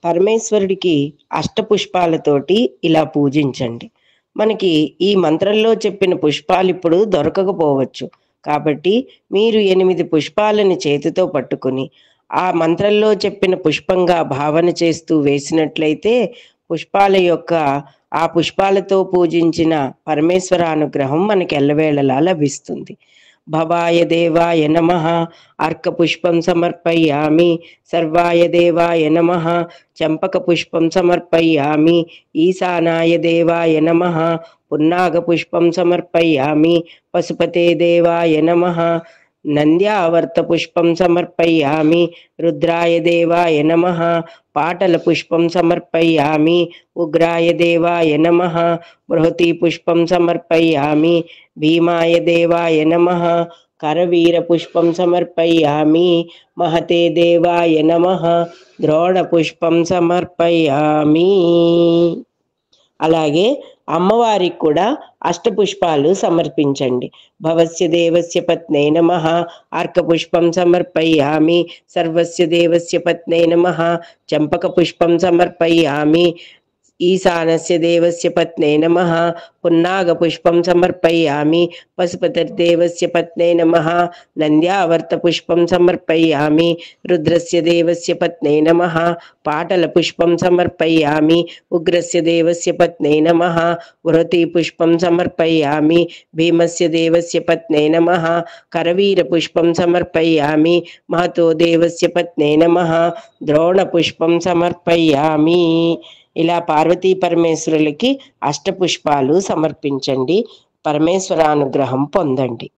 పరమేశ్వరుడికి అష్టపుష్పాలతోటి ఇలా పూజించండి. మనకి ఈ మంత్రంలో చెప్పిన పుష్పాలు ఇప్పుడు దొరకకపోవచ్చు. కాబట్టి మీరు 8 పుష్పాలని చేతితో పట్టుకుని, ఆ మంత్రంలో చెప్పిన పుష్పంగా భావన చేస్తూ వేసినట్లయితే పుష్పాల యొక్క ఆ పుష్పాలతో పూజించిన పరమేశ్వర అనుగ్రహం మనకి ఎల్లవేళలా లభిస్తుంది. భవాయ దేవాయ నమః అర్కపుష్పం సమర్పయామి. సర్వాయ దేవాయ నమః చంపకపుష్పం సమర్పయామి. ఈశానాయ దేవాయ నమః పున్నాగపుష్పం సమర్పయామి. పశుపతే దేవాయ నమః నంద్యావర్తపుష్పం సమర్పయామి. రుద్రాయ దేవాయ నమః పాటలపుష్పం సమర్పయామి. ఉగ్రాయ దేవాయ నమః బృహతీపుష్పం సమర్పయామి. భీమాయ దేవాయ నమః కరవీరపుష్పం సమర్పయామి. మహతే దేవాయ నమః ద్రోణపుష్పం సమర్పయామి. అలాగే అమ్మవారికి కూడా అష్టపుష్పాలు సమర్పించండి. భవస్య దేవస్య పత్నే నమః అర్కపుష్పం సమర్పయామి. సర్వస్య దేవస్య పత్నే నమః చంపకపుష్పం సమర్పయామి. ఈశానస్య దేవస్య పత్నే నమః పున్నాగపుష్పం సమర్పయామి. పశుపతిర్దేవస్య పత్నే నమః నంద్యావర్తపుష్పం సమర్పయామి. రుద్రస్య దేవస్య పత్నే నమః పాటలపుష్పం సమర్పయామి. ఉగ్రస్య దేవస్య పత్నే నమః బృహతీపుష్పం సమర్పయామి. భీమస్య దేవస్య పత్నే నమః కరవీరపుష్పం సమర్పయామి. మహతో దేవస్య పత్నే నమః ద్రోణపుష్పం సమర్పయామి. ఇలా పార్వతీ పరమేశ్వరులకి అష్టపుష్పాలు సమర్పించండి. పరమేశ్వరానుగ్రహం పొందండి.